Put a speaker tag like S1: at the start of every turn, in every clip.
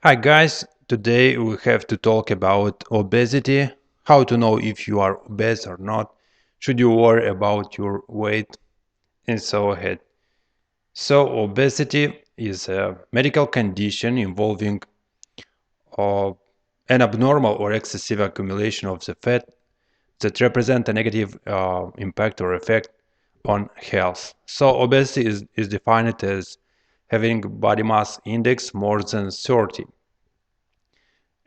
S1: Hi guys, today we have to talk about obesity, how to know if you are obese or not, should you worry about your weight, and so ahead. So obesity is a medical condition involving uh, an abnormal or excessive accumulation of the fat that represent a negative impact or effect on health. So obesity is defined as having body mass index more than 30,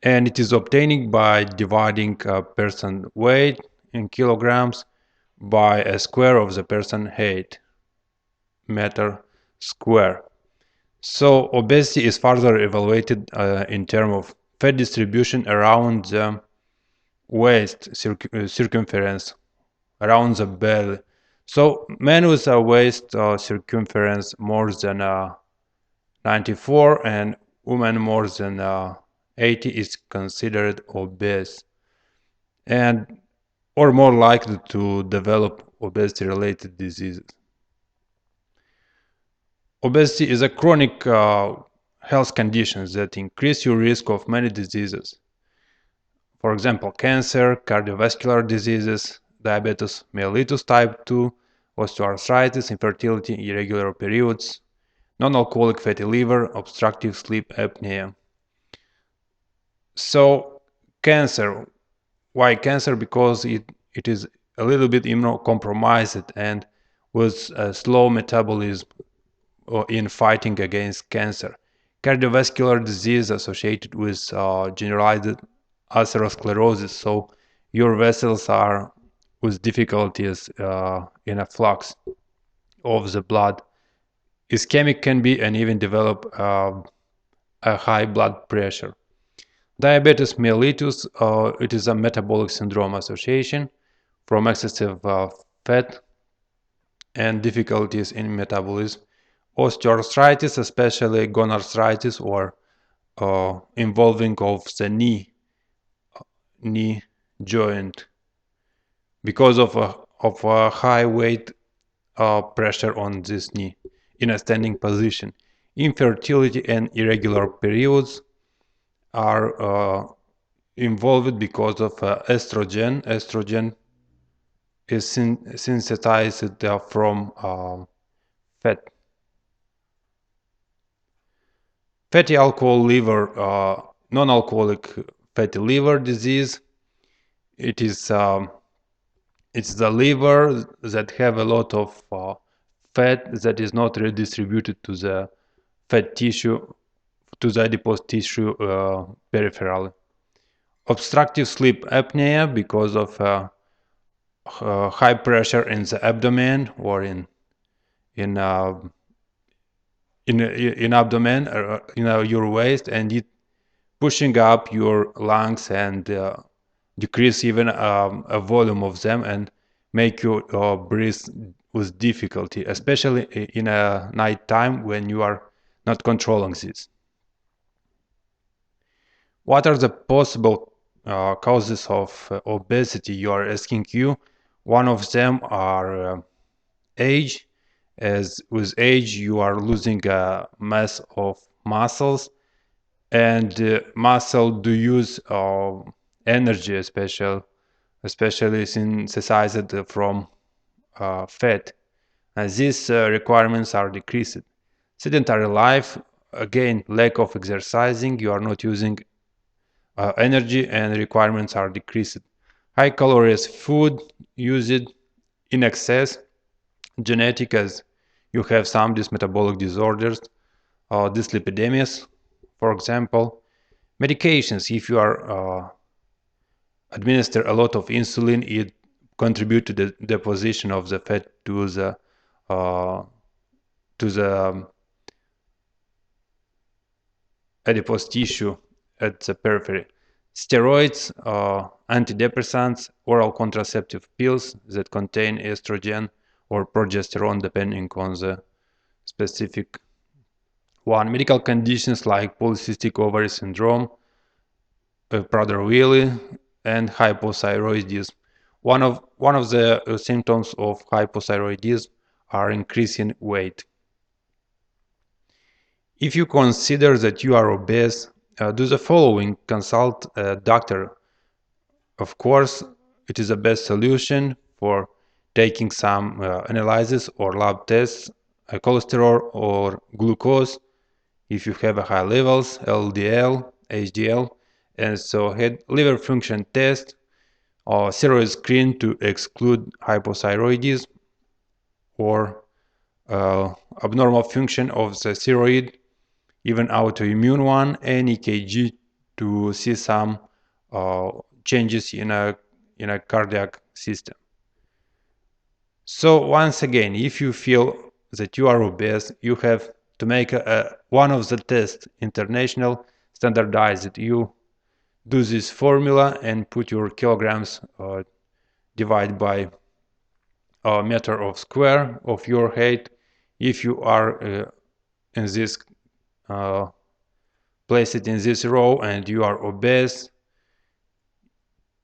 S1: and it is obtained by dividing a person weight in kilograms by a square of the person height, meter square. So obesity is further evaluated in terms of fat distribution around the waist circumference, around the belly. So men with a waist circumference more than 94 and women more than 80 is considered obese and or more likely to develop obesity-related diseases. Obesity is a chronic health condition that increase your risk of many diseases. For example, cancer, cardiovascular diseases, diabetes mellitus type 2, osteoarthritis, infertility, irregular periods, non-alcoholic fatty liver, obstructive sleep apnea. So cancer, why cancer? Because it is a little bit immunocompromised and with a slow metabolism in fighting against cancer. Cardiovascular disease associated with generalized atherosclerosis, so your vessels are with difficulties in a flux of the blood. Ischemic can be and even develop a high blood pressure. Diabetes mellitus, it is a metabolic syndrome association from excessive fat and difficulties in metabolism. Osteoarthritis, especially gonarthritis or involving of the knee joint because of a high weight pressure on this knee in a standing position. Infertility and irregular periods are involved because of estrogen. Estrogen is synthesized from fat. Fatty alcohol liver, non-alcoholic fatty liver disease. It is it's the liver that have a lot of fat that is not redistributed to the fat tissue, to the adipose tissue peripherally. Obstructive sleep apnea because of high pressure in the abdomen or in in abdomen, your waist, and it pushing up your lungs and decrease even a volume of them and make you breathe with difficulty, especially in a night time when you are not controlling this. What are the possible causes of obesity? You are asking you. One of them are age. As with age, you are losing a mass of muscles, and muscle do use energy, especially synthesized from fat. And these requirements are decreased. Sedentary life, again, lack of exercising, you are not using energy and requirements are decreased. High calories food used in excess, genetic as you have some metabolic disorders, dyslipidemias, for example. Medications, if you are administer a lot of insulin, it contribute to the deposition of the fat uh, to the adipose tissue at the periphery. Steroids, antidepressants, oral contraceptive pills that contain estrogen or progesterone depending on the specific one. Medical conditions like polycystic ovary syndrome, Prader-Willi, and hypothyroidism. One of the symptoms of hypothyroidism are increasing weight. If you consider that you are obese do the following: consult a doctor. Of course, it is the best solution for taking some analysis or lab tests, cholesterol or glucose, if you have a high levels, LDL, HDL, and so head liver function test or thyroid screen to exclude hypothyroidism or abnormal function of the thyroid, even autoimmune one, and EKG to see some changes in a cardiac system. So once again, if you feel that you are obese, you have to make one of the tests, international standardized. You do this formula and put your kilograms divide by a meter of square of your height. If you are in this place it in this row and you are obese,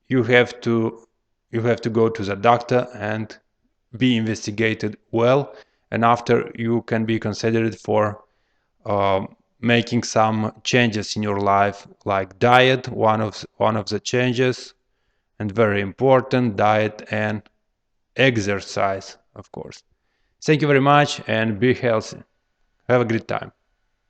S1: you have to go to the doctor and be investigated well, and after you can be considered for making some changes in your life, like diet, one of the changes, and very important, diet and exercise, of course. Thank you very much and be healthy. Have a great time.